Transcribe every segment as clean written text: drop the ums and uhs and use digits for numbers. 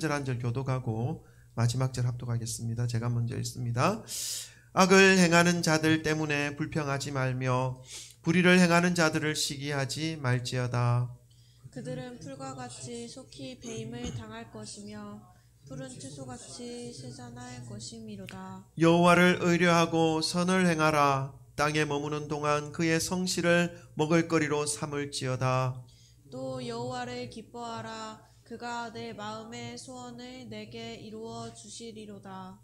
절 한 절 교독하고 마지막 절 합독하겠습니다. 제가 먼저 읽습니다. 악을 행하는 자들 때문에 불평하지 말며 불의를 행하는 자들을 시기하지 말지어다. 그들은 풀과 같이 속히 배임을 당할 것이며 푸른 채소같이 쇠잔할 것이미로다. 여호와를 의뢰하고 선을 행하라. 땅에 머무는 동안 그의 성실을 먹을거리로 삼을지어다. 또 여호와를 기뻐하라. 그가 내 마음의 소원을 내게 이루어 주시리로다.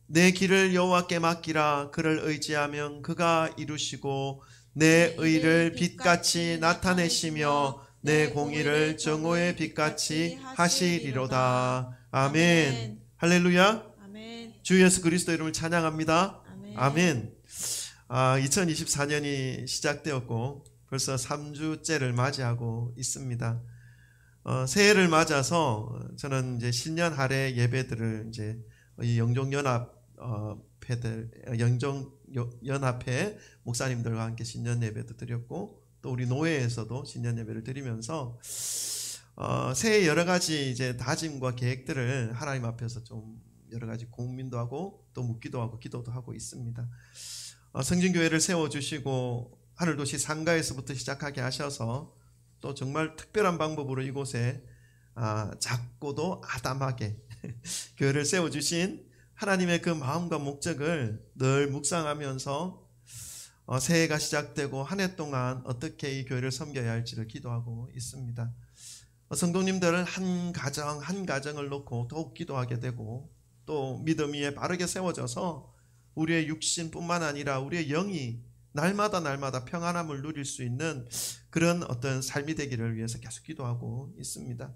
내 길을 여호와께 맡기라. 그를 의지하면 그가 이루시고 내 의를 빛같이 나타내시며 내 공의를 정오의 빛같이 하시리로다. 아멘. 할렐루야. 아멘. 주 예수 그리스도 이름을 찬양합니다. 아멘. 아멘. 2024년이 시작되었고 벌써 3주째를 맞이하고 있습니다. 새해를 맞아서 저는 이제 신년 할애 예배들을 이제 이 영종연합회 목사님들과 함께 신년 예배도 드렸고 또 우리 노회에서도 신년 예배를 드리면서 새해 여러 가지 이제 다짐과 계획들을 하나님 앞에서 좀 여러 가지 고민도 하고 또 묻기도 하고 기도도 하고 있습니다. 성진교회를 세워주시고 하늘도시 상가에서부터 시작하게 하셔서 또 정말 특별한 방법으로 이곳에 작고도 아담하게 교회를 세워주신 하나님의 그 마음과 목적을 늘 묵상하면서 새해가 시작되고 한 해 동안 어떻게 이 교회를 섬겨야 할지를 기도하고 있습니다. 성도님들 한 가정 한 가정을 놓고 더욱 기도하게 되고 또 믿음 위에 바르게 세워져서 우리의 육신뿐만 아니라 우리의 영이 날마다 평안함을 누릴 수 있는 그런 어떤 삶이 되기를 위해서 계속 기도하고 있습니다.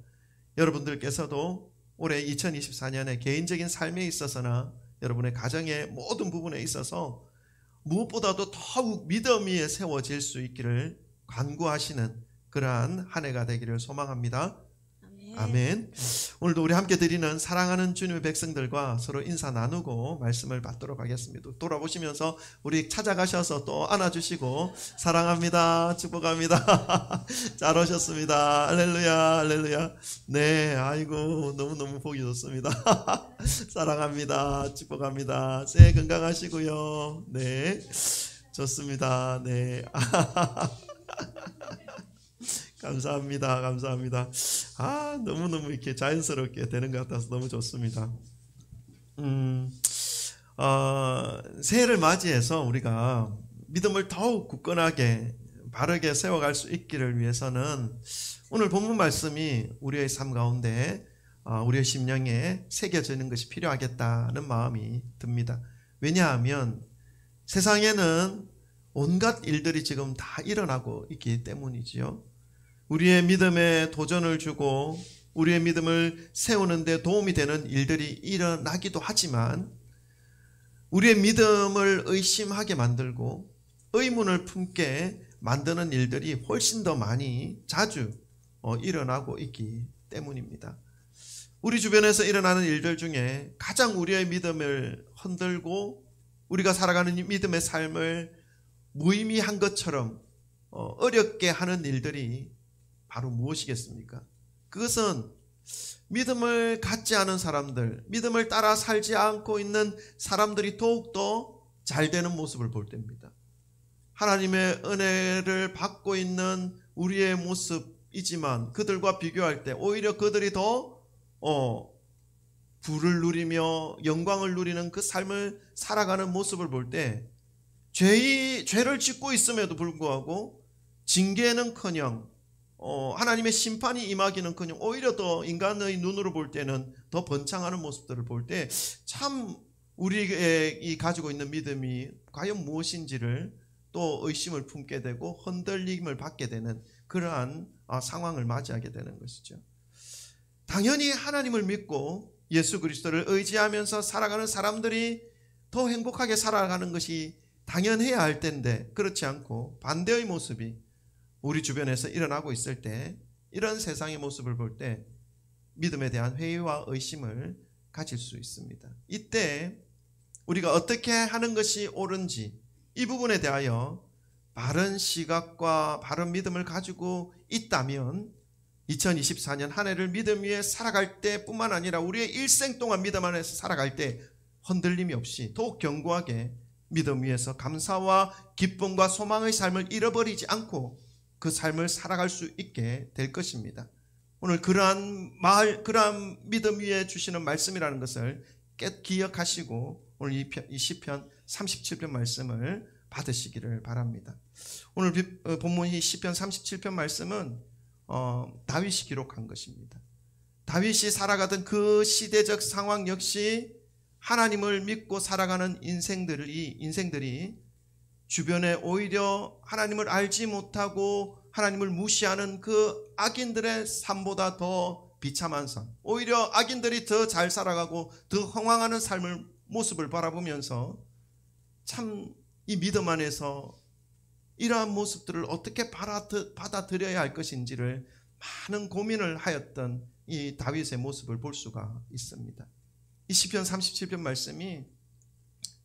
여러분들께서도 올해 2024년에 개인적인 삶에 있어서나 여러분의 가정의 모든 부분에 있어서 무엇보다도 더욱 믿음 위에 세워질 수 있기를 간구하시는 그러한 한 해가 되기를 소망합니다. 아멘. 오늘도 우리 함께 드리는 사랑하는 주님의 백성들과 서로 인사 나누고 말씀을 받도록 하겠습니다. 돌아보시면서 우리 찾아가셔서 또 안아주시고 사랑합니다, 축복합니다. 잘 오셨습니다. 할렐루야, 할렐루야. 네, 아이고 너무너무 보기 좋습니다. 사랑합니다, 축복합니다. 새해 건강하시고요. 네, 좋습니다. 네. 감사합니다. 감사합니다. 너무너무 이렇게 자연스럽게 되는 것 같아서 너무 좋습니다. 새해를 맞이해서 우리가 믿음을 더욱 굳건하게 바르게 세워갈 수 있기를 위해서는 오늘 본문 말씀이 우리의 삶 가운데 우리의 심령에 새겨지는 것이 필요하겠다는 마음이 듭니다. 왜냐하면 세상에는 온갖 일들이 지금 다 일어나고 있기 때문이지요. 우리의 믿음에 도전을 주고 우리의 믿음을 세우는 데 도움이 되는 일들이 일어나기도 하지만 우리의 믿음을 의심하게 만들고 의문을 품게 만드는 일들이 훨씬 더 많이 자주 일어나고 있기 때문입니다. 우리 주변에서 일어나는 일들 중에 가장 우리의 믿음을 흔들고 우리가 살아가는 믿음의 삶을 무의미한 것처럼 어렵게 하는 일들이 바로 무엇이겠습니까? 그것은 믿음을 갖지 않은 사람들, 믿음을 따라 살지 않고 있는 사람들이 더욱더 잘 되는 모습을 볼 때입니다. 하나님의 은혜를 받고 있는 우리의 모습이지만 그들과 비교할 때 오히려 그들이 더 부를 누리며 영광을 누리는 그 삶을 살아가는 모습을 볼 때 죄를 짓고 있음에도 불구하고 징계는커녕 하나님의 심판이 임하기는커녕 오히려 더 인간의 눈으로 볼 때는 더 번창하는 모습들을 볼 때 참 우리의 가지고 있는 믿음이 과연 무엇인지를 또 의심을 품게 되고 흔들림을 받게 되는 그러한 상황을 맞이하게 되는 것이죠. 당연히 하나님을 믿고 예수 그리스도를 의지하면서 살아가는 사람들이 더 행복하게 살아가는 것이 당연해야 할 텐데 그렇지 않고 반대의 모습이 우리 주변에서 일어나고 있을 때 이런 세상의 모습을 볼 때 믿음에 대한 회의와 의심을 가질 수 있습니다. 이때 우리가 어떻게 하는 것이 옳은지 이 부분에 대하여 바른 시각과 바른 믿음을 가지고 있다면 2024년 한 해를 믿음 위에 살아갈 때뿐만 아니라 우리의 일생 동안 믿음 안에서 살아갈 때 흔들림이 없이 더욱 견고하게 믿음 위에서 감사와 기쁨과 소망의 삶을 잃어버리지 않고 그 삶을 살아갈 수 있게 될 것입니다. 오늘 그러한 믿음 위에 주시는 말씀이라는 것을 기억하시고 오늘 이 시편 37편 말씀을 받으시기를 바랍니다. 오늘 본문 이 시편 37편 말씀은 다윗이 기록한 것입니다. 다윗이 살아가던 그 시대적 상황 역시 하나님을 믿고 살아가는 인생들이 주변에 오히려 하나님을 알지 못하고 하나님을 무시하는 그 악인들의 삶보다 더 비참한 삶, 오히려 악인들이 더 잘 살아가고 더 흥왕하는 삶을 모습을 바라보면서 참 이 믿음 안에서 이러한 모습들을 어떻게 받아들여야 할 것인지를 많은 고민을 하였던 이 다윗의 모습을 볼 수가 있습니다. 이 시편 37편 말씀이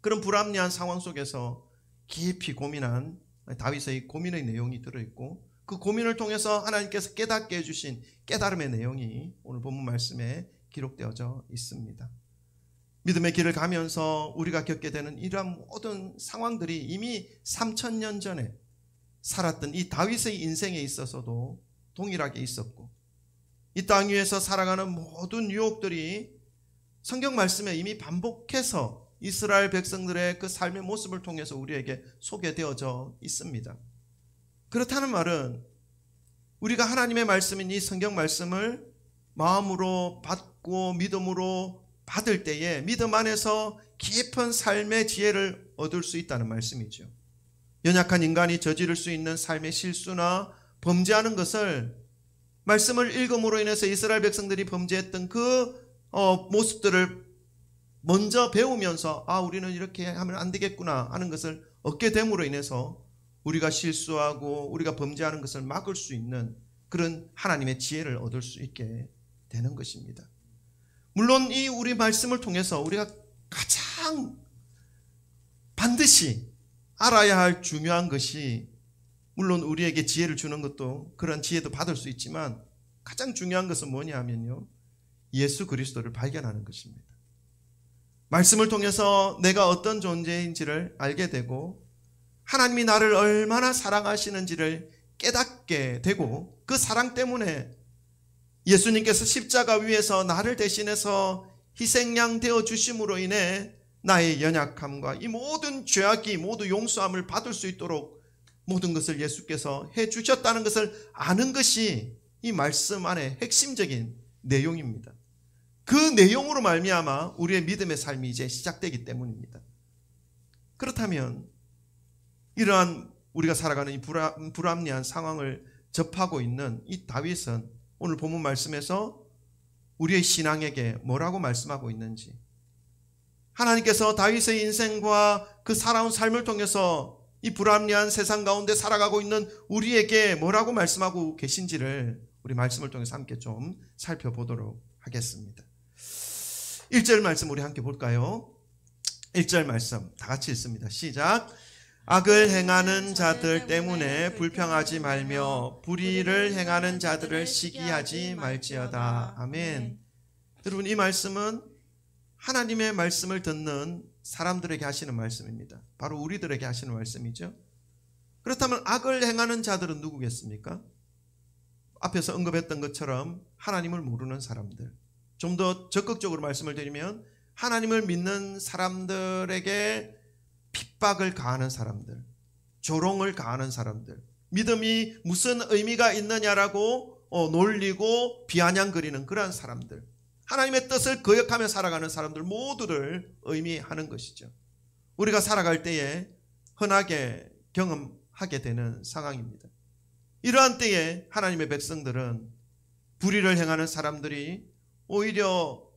그런 불합리한 상황 속에서 깊이 고민한 다윗의 고민의 내용이 들어있고 그 고민을 통해서 하나님께서 깨닫게 해주신 깨달음의 내용이 오늘 본문 말씀에 기록되어져 있습니다. 믿음의 길을 가면서 우리가 겪게 되는 이러한 모든 상황들이 이미 3000년 전에 살았던 이 다윗의 인생에 있어서도 동일하게 있었고 이 땅 위에서 살아가는 모든 유혹들이 성경 말씀에 이미 반복해서 이스라엘 백성들의 그 삶의 모습을 통해서 우리에게 소개되어져 있습니다. 그렇다는 말은 우리가 하나님의 말씀인 이 성경 말씀을 마음으로 받고 믿음으로 받을 때에 믿음 안에서 깊은 삶의 지혜를 얻을 수 있다는 말씀이죠. 연약한 인간이 저지를 수 있는 삶의 실수나 범죄하는 것을 말씀을 읽음으로 인해서 이스라엘 백성들이 범죄했던 그 모습들을 먼저 배우면서 우리는 이렇게 하면 안 되겠구나 하는 것을 얻게 됨으로 인해서 우리가 실수하고 우리가 범죄하는 것을 막을 수 있는 그런 하나님의 지혜를 얻을 수 있게 되는 것입니다. 물론 이 우리 말씀을 통해서 우리가 가장 반드시 알아야 할 중요한 것이 물론 우리에게 지혜를 주는 것도 그런 지혜도 받을 수 있지만 가장 중요한 것은 뭐냐 하면요, 예수 그리스도를 발견하는 것입니다. 말씀을 통해서 내가 어떤 존재인지를 알게 되고 하나님이 나를 얼마나 사랑하시는지를 깨닫게 되고 그 사랑 때문에 예수님께서 십자가 위에서 나를 대신해서 희생양 되어 주심으로 인해 나의 연약함과 이 모든 죄악이 모두 용서함을 받을 수 있도록 모든 것을 예수께서 해 주셨다는 것을 아는 것이 이 말씀 안에 핵심적인 내용입니다. 그 내용으로 말미암아 우리의 믿음의 삶이 이제 시작되기 때문입니다. 그렇다면 이러한 우리가 살아가는 이 불합리한 상황을 접하고 있는 이 다윗은 오늘 본문 말씀에서 우리의 신앙에게 뭐라고 말씀하고 있는지, 하나님께서 다윗의 인생과 그 살아온 삶을 통해서 이 불합리한 세상 가운데 살아가고 있는 우리에게 뭐라고 말씀하고 계신지를 우리 말씀을 통해서 함께 좀 살펴보도록 하겠습니다. 1절 말씀 우리 함께 볼까요? 1절 말씀 다 같이 읽습니다. 시작. 악을 행하는 자들 때문에 불평하지 말며 불의를 행하는 자들을 시기하지 말지어다. 아멘. 여러분, 이 말씀은 하나님의 말씀을 듣는 사람들에게 하시는 말씀입니다. 바로 우리들에게 하시는 말씀이죠. 그렇다면 악을 행하는 자들은 누구겠습니까? 앞에서 언급했던 것처럼 하나님을 모르는 사람들, 좀 더 적극적으로 말씀을 드리면 하나님을 믿는 사람들에게 핍박을 가하는 사람들, 조롱을 가하는 사람들, 믿음이 무슨 의미가 있느냐라고 놀리고 비아냥거리는 그러한 사람들, 하나님의 뜻을 거역하며 살아가는 사람들 모두를 의미하는 것이죠. 우리가 살아갈 때에 흔하게 경험하게 되는 상황입니다. 이러한 때에 하나님의 백성들은 불의를 행하는 사람들이 오히려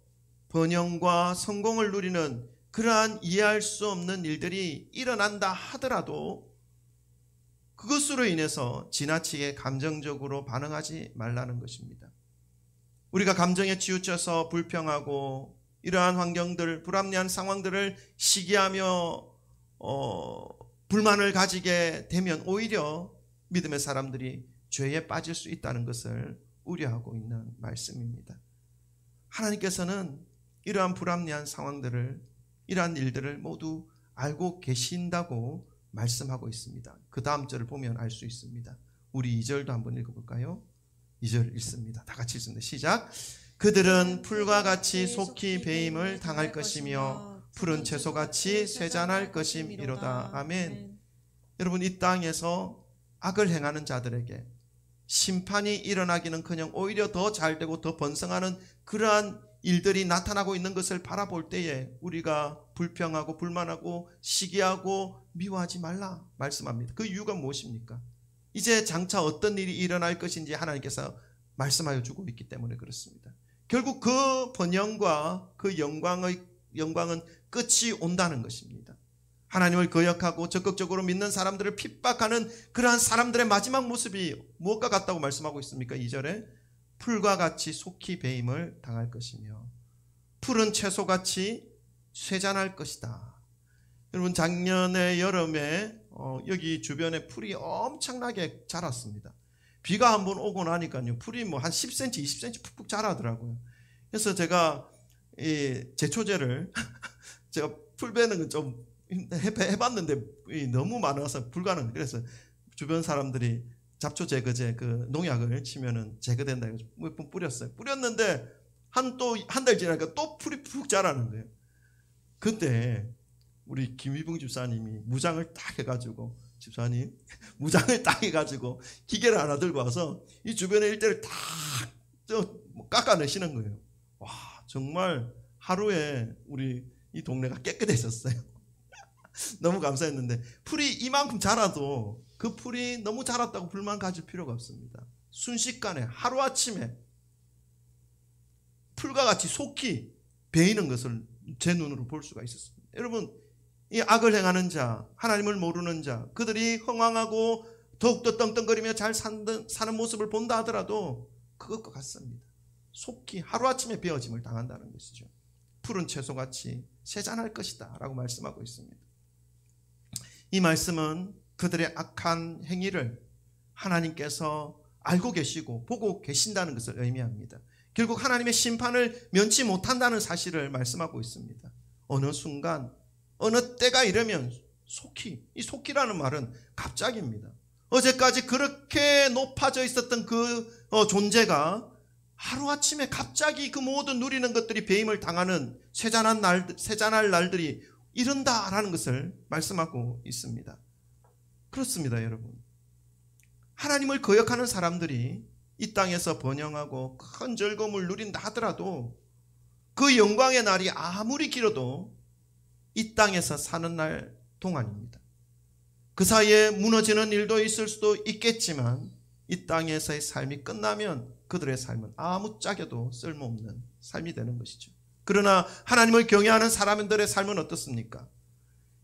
번영과 성공을 누리는 그러한 이해할 수 없는 일들이 일어난다 하더라도 그것으로 인해서 지나치게 감정적으로 반응하지 말라는 것입니다. 우리가 감정에 치우쳐서 불평하고 이러한 환경들, 불합리한 상황들을 시기하며 불만을 가지게 되면 오히려 믿음의 사람들이 죄에 빠질 수 있다는 것을 우려하고 있는 말씀입니다. 하나님께서는 이러한 불합리한 상황들을, 이러한 일들을 모두 알고 계신다고 말씀하고 있습니다. 그 다음 절을 보면 알 수 있습니다. 우리 2절도 한번 읽어볼까요? 2절 읽습니다. 다 같이 읽습니다. 시작. 그들은 풀과 같이 속히 배임을 당할 것이며 푸른 채소같이 쇠잔할 것임이로다. 아멘. 여러분, 이 땅에서 악을 행하는 자들에게 심판이 일어나기는커녕 오히려 더 잘되고 더 번성하는 그러한 일들이 나타나고 있는 것을 바라볼 때에 우리가 불평하고 불만하고 시기하고 미워하지 말라 말씀합니다. 그 이유가 무엇입니까? 이제 장차 어떤 일이 일어날 것인지 하나님께서 말씀하여 주고 있기 때문에 그렇습니다. 결국 그 번영과 그 영광은 끝이 온다는 것입니다. 하나님을 거역하고 적극적으로 믿는 사람들을 핍박하는 그러한 사람들의 마지막 모습이 무엇과 같다고 말씀하고 있습니까? 2절에 풀과 같이 속히 배임을 당할 것이며 푸른 채소같이 쇠잔할 것이다. 여러분, 작년에 여름에 여기 주변에 풀이 엄청나게 자랐습니다. 비가 한번 오고 나니까요, 풀이 뭐 한 10cm, 20cm 푹푹 자라더라고요. 그래서 제가 이 제초제를 제가 풀 베는 건 좀 해봤는데 너무 많아서 불가능. 그래서 주변 사람들이 잡초 제거제 그 농약을 치면은 제거된다 해서 몇 번 뿌렸어요. 뿌렸는데 한 달 지나니까 또 풀이 푹 자라는 거예요. 그때 우리 김희붕 집사님이 무장을 딱 해가지고, 집사님 무장을 딱 해가지고 기계를 하나 들고 와서 이 주변의 일대를 다 깎아내시는 거예요. 와, 정말 하루에 우리 이 동네가 깨끗해졌어요. 너무 감사했는데, 풀이 이만큼 자라도 그 풀이 너무 자랐다고 불만 가질 필요가 없습니다. 순식간에 하루아침에 풀과 같이 속히 베이는 것을 제 눈으로 볼 수가 있었습니다. 여러분, 이 악을 행하는 자, 하나님을 모르는 자, 그들이 흥황하고 더욱더 떵떵거리며 잘 사는 모습을 본다 하더라도 그것과 같습니다. 속히 하루아침에 베어짐을 당한다는 것이죠. 푸른 채소같이 쇠잔할 것이다 라고 말씀하고 있습니다. 이 말씀은 그들의 악한 행위를 하나님께서 알고 계시고 보고 계신다는 것을 의미합니다. 결국 하나님의 심판을 면치 못한다는 사실을 말씀하고 있습니다. 어느 순간, 어느 때가 이르면 속히, 이 속히라는 말은 갑자기입니다. 어제까지 그렇게 높아져 있었던 그 존재가 하루아침에 갑자기 그 모든 누리는 것들이 배임을 당하는 쇠잔할 날들이 이른다라는 것을 말씀하고 있습니다. 그렇습니다, 여러분. 하나님을 거역하는 사람들이 이 땅에서 번영하고 큰 즐거움을 누린다 하더라도 그 영광의 날이 아무리 길어도 이 땅에서 사는 날 동안입니다. 그 사이에 무너지는 일도 있을 수도 있겠지만 이 땅에서의 삶이 끝나면 그들의 삶은 아무짝에도 쓸모없는 삶이 되는 것이죠. 그러나 하나님을 경외하는 사람들의 삶은 어떻습니까?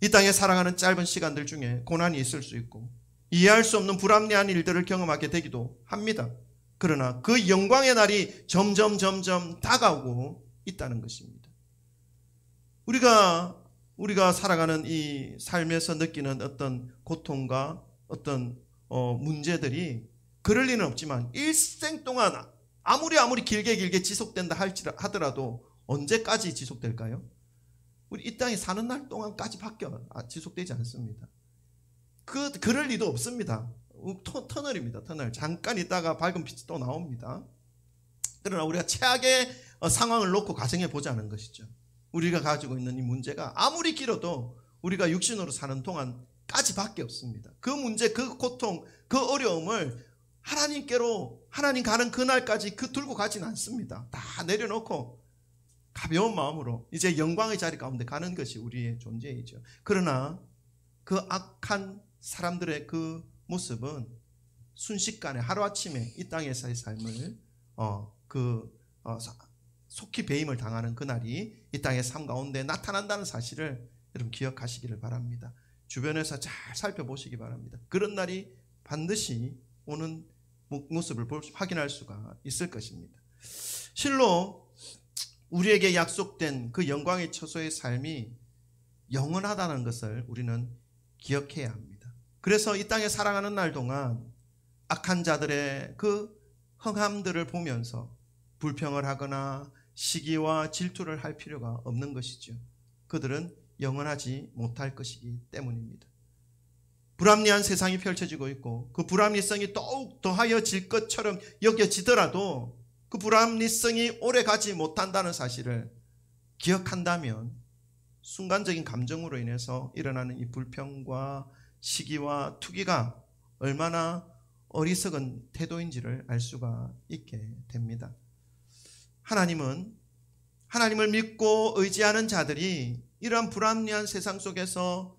이 땅에 살아가는 짧은 시간들 중에 고난이 있을 수 있고 이해할 수 없는 불합리한 일들을 경험하게 되기도 합니다. 그러나 그 영광의 날이 점점 다가오고 있다는 것입니다. 우리가 살아가는 이 삶에서 느끼는 어떤 고통과 어떤 문제들이 그럴 리는 없지만 일생 동안 아무리 길게 지속된다 하더라도 언제까지 지속될까요? 우리 이 땅에 사는 날 동안까지 밖에 지속되지 않습니다. 그럴 리도 없습니다. 터널입니다. 터널. 잠깐 있다가 밝은 빛이 또 나옵니다. 그러나 우리가 최악의 상황을 놓고 가정해 보자는 것이죠. 우리가 가지고 있는 이 문제가 아무리 길어도 우리가 육신으로 사는 동안까지 밖에 없습니다. 그 문제, 그 고통, 그 어려움을 하나님께로, 하나님 가는 그날까지 들고 가진 않습니다. 다 내려놓고 가벼운 마음으로 이제 영광의 자리 가운데 가는 것이 우리의 존재이죠. 그러나 그 악한 사람들의 그 모습은 순식간에 하루아침에 이 땅에서의 삶을 속히 배임을 당하는 그날이 이 땅의 삶 가운데 나타난다는 사실을 여러분 기억하시기를 바랍니다. 주변에서 잘 살펴보시기 바랍니다. 그런 날이 반드시 오는 모습을 확인할 수가 있을 것입니다. 실로 우리에게 약속된 그 영광의 처소의 삶이 영원하다는 것을 우리는 기억해야 합니다. 그래서 이 땅에 살아가는 날 동안 악한 자들의 그 흥함들을 보면서 불평을 하거나 시기와 질투를 할 필요가 없는 것이죠. 그들은 영원하지 못할 것이기 때문입니다. 불합리한 세상이 펼쳐지고 있고 그 불합리성이 더욱 더하여질 것처럼 여겨지더라도 그 불합리성이 오래가지 못한다는 사실을 기억한다면 순간적인 감정으로 인해서 일어나는 이 불평과 시기와 투기가 얼마나 어리석은 태도인지를 알 수가 있게 됩니다. 하나님은 하나님을 믿고 의지하는 자들이 이러한 불합리한 세상 속에서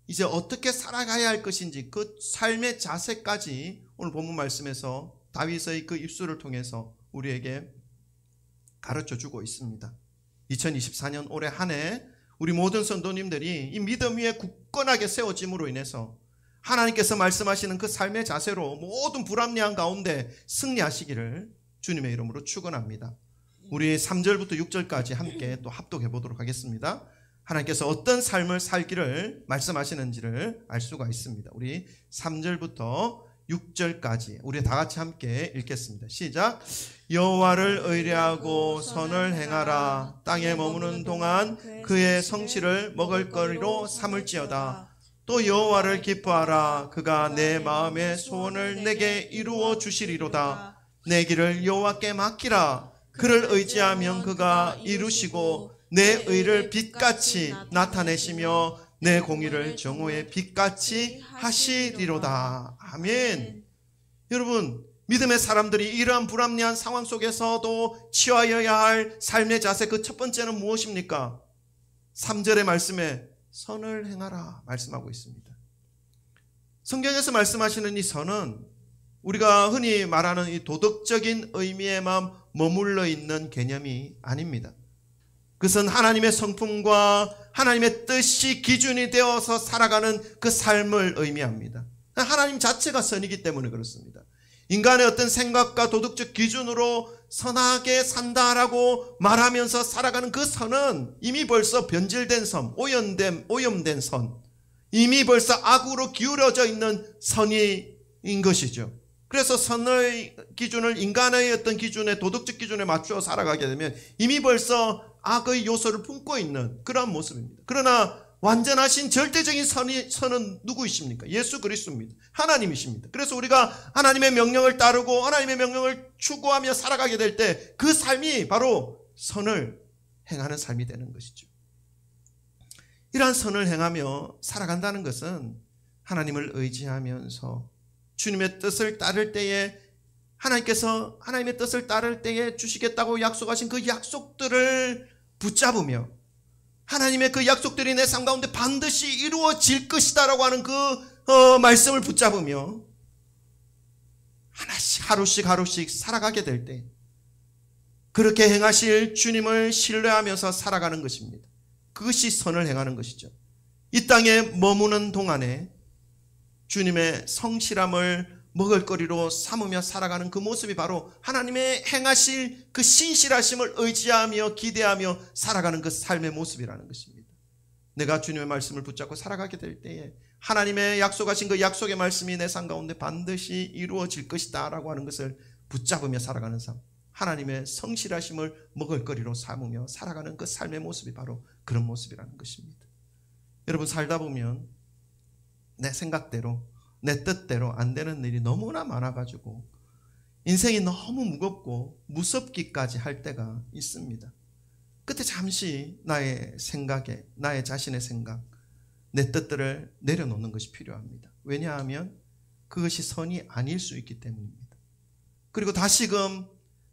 이제 어떻게 살아가야 할 것인지 그 삶의 자세까지 오늘 본문 말씀에서 다윗의 그 입술을 통해서 우리에게 가르쳐주고 있습니다. 2024년 올해 한 해 우리 모든 성도님들이 이 믿음 위에 굳건하게 세워짐으로 인해서 하나님께서 말씀하시는 그 삶의 자세로 모든 불합리한 가운데 승리하시기를 주님의 이름으로 축원합니다. 우리 3절부터 6절까지 함께 또 합독해 보도록 하겠습니다. 하나님께서 어떤 삶을 살기를 말씀하시는지를 알 수가 있습니다. 우리 3절부터 6절까지 우리 다 같이 함께 읽겠습니다. 시작. 여호와를 의뢰하고 선을 행하라. 땅에 머무는 동안 그의 성취를 먹을거리로 삼을지어다. 또 여호와를 기뻐하라. 그가 내 마음의 소원을 내게 이루어 주시리로다. 내 길을 여호와께 맡기라. 그를 의지하면 그가 이루시고 내 의를 빛같이 나타내시며 내 공의를 정오의 빛같이 하시리로다. 아멘. 여러분, 믿음의 사람들이 이러한 불합리한 상황 속에서도 취하여야 할 삶의 자세, 그 첫 번째는 무엇입니까? 3절의 말씀에 선을 행하라 말씀하고 있습니다. 성경에서 말씀하시는 이 선은 우리가 흔히 말하는 이 도덕적인 의미에만 머물러 있는 개념이 아닙니다. 그것은 하나님의 성품과 하나님의 뜻이 기준이 되어서 살아가는 그 삶을 의미합니다. 하나님 자체가 선이기 때문에 그렇습니다. 인간의 어떤 생각과 도덕적 기준으로 선하게 산다라고 말하면서 살아가는 그 선은 이미 벌써 변질된 선, 오염된 선, 이미 벌써 악으로 기울어져 있는 선인 것이죠. 그래서 선의 기준을 인간의 어떤 기준에, 도덕적 기준에 맞추어 살아가게 되면 이미 벌써 악의 요소를 품고 있는 그런 모습입니다. 그러나 완전하신 절대적인 선은 누구이십니까? 예수 그리스도입니다. 하나님이십니다. 그래서 우리가 하나님의 명령을 따르고 하나님의 명령을 추구하며 살아가게 될 때 그 삶이 바로 선을 행하는 삶이 되는 것이죠. 이러한 선을 행하며 살아간다는 것은 하나님을 의지하면서 주님의 뜻을 따를 때에 하나님께서 하나님의 뜻을 따를 때에 주시겠다고 약속하신 그 약속들을 붙잡으며 하나님의 그 약속들이 내 삶 가운데 반드시 이루어질 것이다라고 하는 그 말씀을 붙잡으며 하나씩 하루씩 살아가게 될 때 그렇게 행하실 주님을 신뢰하면서 살아가는 것입니다. 그것이 선을 행하는 것이죠. 이 땅에 머무는 동안에 주님의 성실함을 먹을거리로 삼으며 살아가는 그 모습이 바로 하나님의 행하실 그 신실하심을 의지하며 기대하며 살아가는 그 삶의 모습이라는 것입니다. 내가 주님의 말씀을 붙잡고 살아가게 될 때에 하나님의 약속하신 그 약속의 말씀이 내 삶 가운데 반드시 이루어질 것이다 라고 하는 것을 붙잡으며 살아가는 삶, 하나님의 성실하심을 먹을거리로 삼으며 살아가는 그 삶의 모습이 바로 그런 모습이라는 것입니다. 여러분, 살다 보면 내 생각대로 내 뜻대로 안 되는 일이 너무나 많아가지고 인생이 너무 무겁고 무섭기까지 할 때가 있습니다. 그때 잠시 나의 생각에, 나의 자신의 생각, 내 뜻들을 내려놓는 것이 필요합니다. 왜냐하면 그것이 선이 아닐 수 있기 때문입니다. 그리고 다시금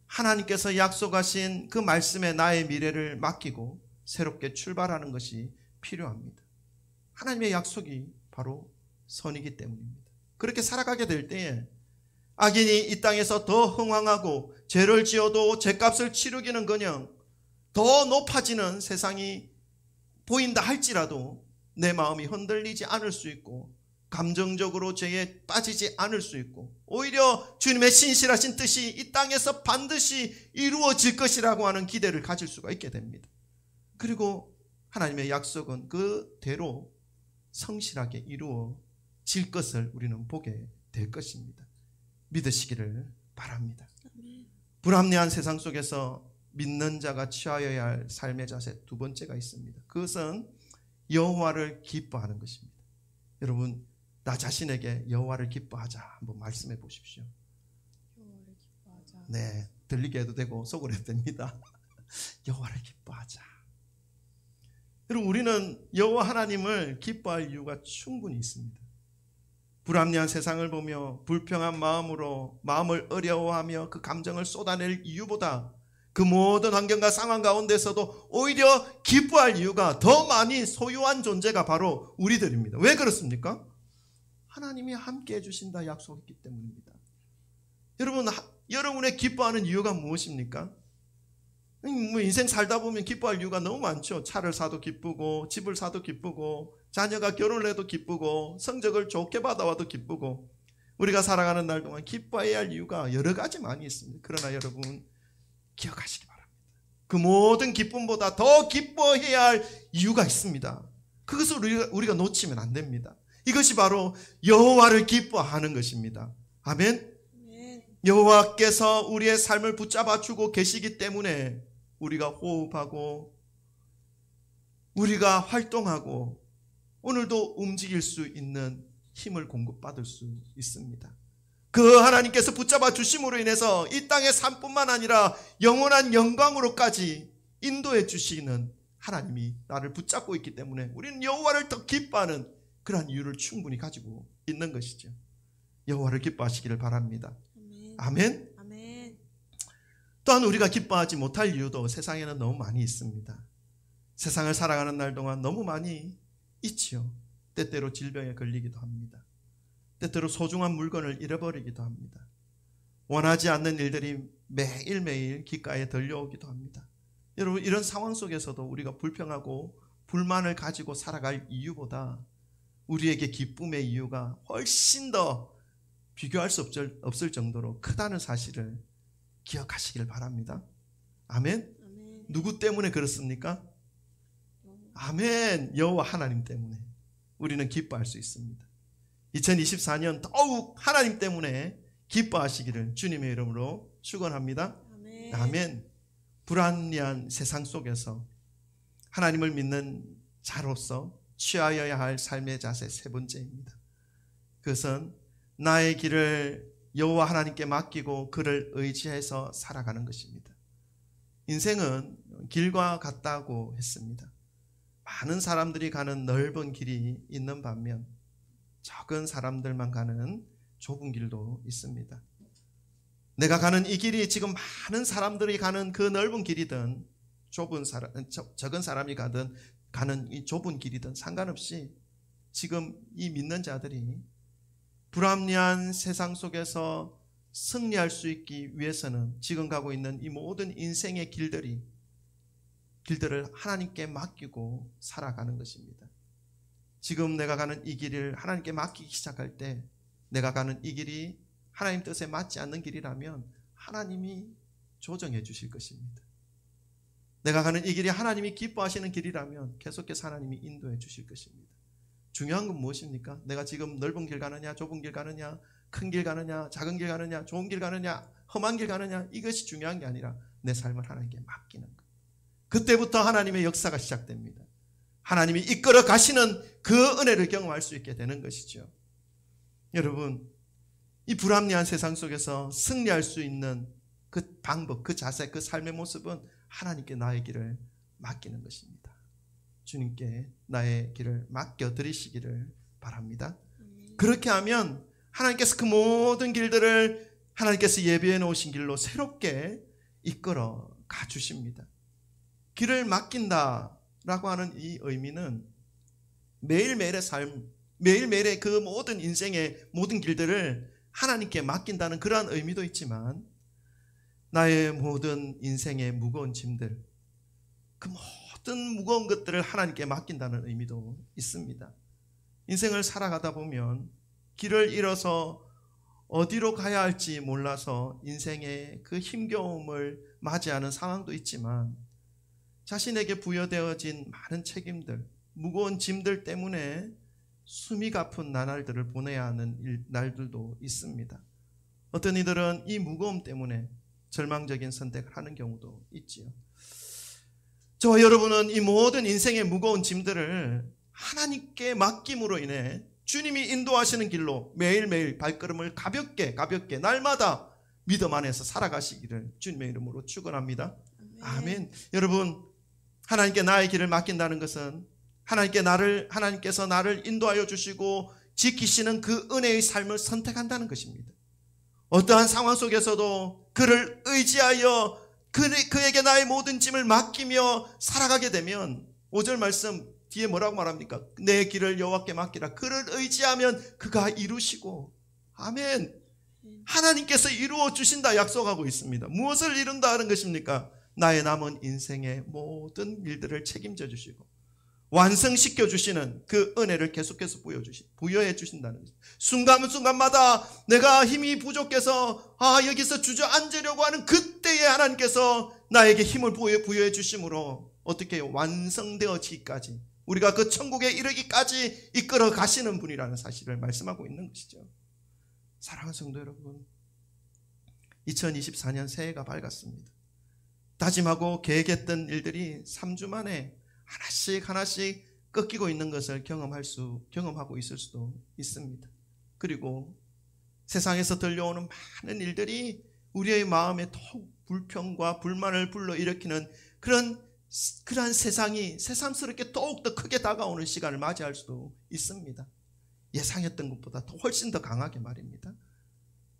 하나님께서 약속하신 그 말씀에 나의 미래를 맡기고 새롭게 출발하는 것이 필요합니다. 하나님의 약속이 바로 선이기 때문입니다. 그렇게 살아가게 될 때에 악인이 이 땅에서 더 흥황하고 죄를 지어도 죄값을 치르기는커녕 더 높아지는 세상이 보인다 할지라도 내 마음이 흔들리지 않을 수 있고 감정적으로 죄에 빠지지 않을 수 있고 오히려 주님의 신실하신 뜻이 이 땅에서 반드시 이루어질 것이라고 하는 기대를 가질 수가 있게 됩니다. 그리고 하나님의 약속은 그대로 성실하게 이루어질 것을 우리는 보게 될 것입니다. 믿으시기를 바랍니다. 불합리한 세상 속에서 믿는 자가 취하여야 할 삶의 자세 두 번째가 있습니다. 그것은 여호와를 기뻐하는 것입니다. 여러분, 나 자신에게 여호와를 기뻐하자 한번 말씀해 보십시오. 여호와를 기뻐하자. 네, 들리게 해도 되고 속으로 해도 됩니다. 여호와를 기뻐하자. 여러분, 우리는 여호와 하나님을 기뻐할 이유가 충분히 있습니다. 불합리한 세상을 보며 불평한 마음으로 마음을 어려워하며 그 감정을 쏟아낼 이유보다 그 모든 환경과 상황 가운데서도 오히려 기뻐할 이유가 더 많이 소유한 존재가 바로 우리들입니다. 왜 그렇습니까? 하나님이 함께 해주신다 약속했기 때문입니다. 여러분, 여러분의 기뻐하는 이유가 무엇입니까? 뭐 인생 살다 보면 기뻐할 이유가 너무 많죠. 차를 사도 기쁘고, 집을 사도 기쁘고, 자녀가 결혼을 해도 기쁘고, 성적을 좋게 받아와도 기쁘고, 우리가 살아가는 날 동안 기뻐해야 할 이유가 여러 가지 많이 있습니다. 그러나 여러분, 기억하시기 바랍니다. 그 모든 기쁨보다 더 기뻐해야 할 이유가 있습니다. 그것을 우리가 놓치면 안 됩니다. 이것이 바로 여호와를 기뻐하는 것입니다. 아멘. 여호와께서 우리의 삶을 붙잡아 주고 계시기 때문에 우리가 호흡하고 우리가 활동하고 오늘도 움직일 수 있는 힘을 공급받을 수 있습니다. 그 하나님께서 붙잡아 주심으로 인해서 이 땅의 삶뿐만 아니라 영원한 영광으로까지 인도해 주시는 하나님이 나를 붙잡고 있기 때문에 우리는 여호와를 더 기뻐하는 그러한 이유를 충분히 가지고 있는 것이죠. 여호와를 기뻐하시기를 바랍니다. 아멘. 아멘. 또한 우리가 기뻐하지 못할 이유도 세상에는 너무 많이 있습니다. 세상을 살아가는 날 동안 너무 많이 있지요. 때때로 질병에 걸리기도 합니다. 때때로 소중한 물건을 잃어버리기도 합니다. 원하지 않는 일들이 매일매일 귓가에 들려오기도 합니다. 여러분, 이런 상황 속에서도 우리가 불평하고 불만을 가지고 살아갈 이유보다 우리에게 기쁨의 이유가 훨씬 더 비교할 수 없을 정도로 크다는 사실을 기억하시길 바랍니다. 아멘. 아멘. 누구 때문에 그렇습니까? 아멘. 여호와 하나님 때문에 우리는 기뻐할 수 있습니다. 2024년 더욱 하나님 때문에 기뻐하시기를 주님의 이름으로 축원합니다. 아멘. 아멘. 불합리한 세상 속에서 하나님을 믿는 자로서 취하여야 할 삶의 자세 세 번째입니다. 그것은 나의 길을 여호와 하나님께 맡기고 그를 의지해서 살아가는 것입니다. 인생은 길과 같다고 했습니다. 많은 사람들이 가는 넓은 길이 있는 반면 적은 사람들만 가는 좁은 길도 있습니다. 내가 가는 이 길이 지금 많은 사람들이 가는 그 넓은 길이든 적은 사람이 가는 이 좁은 길이든 상관없이 지금 이 믿는 자들이 불합리한 세상 속에서 승리할 수 있기 위해서는 지금 가고 있는 이 모든 인생의 길들을 하나님께 맡기고 살아가는 것입니다. 지금 내가 가는 이 길을 하나님께 맡기기 시작할 때 내가 가는 이 길이 하나님 뜻에 맞지 않는 길이라면 하나님이 조정해 주실 것입니다. 내가 가는 이 길이 하나님이 기뻐하시는 길이라면 계속해서 하나님이 인도해 주실 것입니다. 중요한 건 무엇입니까? 내가 지금 넓은 길 가느냐, 좁은 길 가느냐, 큰 길 가느냐, 작은 길 가느냐, 좋은 길 가느냐, 험한 길 가느냐, 이것이 중요한 게 아니라 내 삶을 하나님께 맡기는 것. 그때부터 하나님의 역사가 시작됩니다. 하나님이 이끌어 가시는 그 은혜를 경험할 수 있게 되는 것이죠. 여러분, 이 불합리한 세상 속에서 승리할 수 있는 그 방법, 그 자세, 그 삶의 모습은 하나님께 나의 길을 맡기는 것입니다. 주님께 나의 길을 맡겨드리시기를 바랍니다. 그렇게 하면 하나님께서 그 모든 길들을 하나님께서 예비해 놓으신 길로 새롭게 이끌어 가주십니다. 길을 맡긴다라고 하는 이 의미는 매일매일의 삶, 매일매일의 그 모든 인생의 모든 길들을 하나님께 맡긴다는 그러한 의미도 있지만 나의 모든 인생의 무거운 짐들, 그 모든 무거운 것들을 하나님께 맡긴다는 의미도 있습니다. 인생을 살아가다 보면 길을 잃어서 어디로 가야 할지 몰라서 인생의 그 힘겨움을 맞이하는 상황도 있지만 자신에게 부여되어진 많은 책임들, 무거운 짐들 때문에 숨이 가쁜 나날들을 보내야 하는 날들도 있습니다. 어떤 이들은 이 무거움 때문에 절망적인 선택을 하는 경우도 있지요. 저와 여러분은 이 모든 인생의 무거운 짐들을 하나님께 맡김으로 인해 주님이 인도하시는 길로 매일매일 발걸음을 가볍게 날마다 믿음 안에서 살아가시기를 주님의 이름으로 축원합니다. 아멘. 여러분, 하나님께 나의 길을 맡긴다는 것은 하나님께서 나를 인도하여 주시고 지키시는 그 은혜의 삶을 선택한다는 것입니다. 어떠한 상황 속에서도 그를 의지하여 그에게 나의 모든 짐을 맡기며 살아가게 되면 5절 말씀 뒤에 뭐라고 말합니까? 내 길을 여호와께 맡기라. 그를 의지하면 그가 이루시고. 아멘. 하나님께서 이루어 주신다 약속하고 있습니다. 무엇을 이룬다 하는 것입니까? 나의 남은 인생의 모든 일들을 책임져 주시고 완성시켜 주시는 그 은혜를 계속해서 부여해 주신다는 것입니다. 순간순간마다 내가 힘이 부족해서 여기서 주저앉으려고 하는 그때에 하나님께서 나에게 힘을 부여해 주심으로 어떻게 완성되어지기까지 우리가 그 천국에 이르기까지 이끌어 가시는 분이라는 사실을 말씀하고 있는 것이죠. 사랑하는 성도 여러분, 2024년 새해가 밝았습니다. 다짐하고 계획했던 일들이 3주 만에 하나씩 꺾이고 있는 것을 경험하고 있을 수도 있습니다. 그리고 세상에서 들려오는 많은 일들이 우리의 마음에 더욱 불평과 불만을 불러일으키는 그러한 세상이 새삼스럽게 더욱더 크게 다가오는 시간을 맞이할 수도 있습니다. 예상했던 것보다 훨씬 더 강하게 말입니다.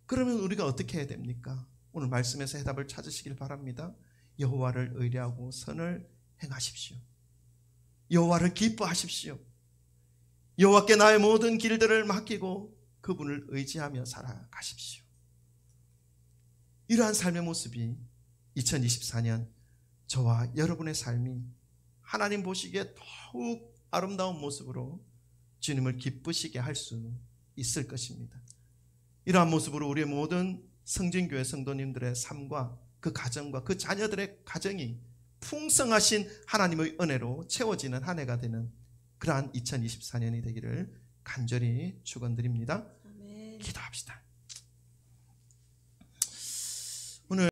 그러면 우리가 어떻게 해야 됩니까? 오늘 말씀에서 해답을 찾으시길 바랍니다. 여호와를 의뢰하고 선을 행하십시오. 여호와를 기뻐하십시오. 여호와께 나의 모든 길들을 맡기고 그분을 의지하며 살아가십시오. 이러한 삶의 모습이 2024년 저와 여러분의 삶이 하나님 보시기에 더욱 아름다운 모습으로 주님을 기쁘시게 할 수 있을 것입니다. 이러한 모습으로 우리의 모든 성진교회 성도님들의 삶과 그 가정과 그 자녀들의 가정이 풍성하신 하나님의 은혜로 채워지는 한 해가 되는 그러한 2024년이 되기를 간절히 축원드립니다. 아멘. 기도합시다.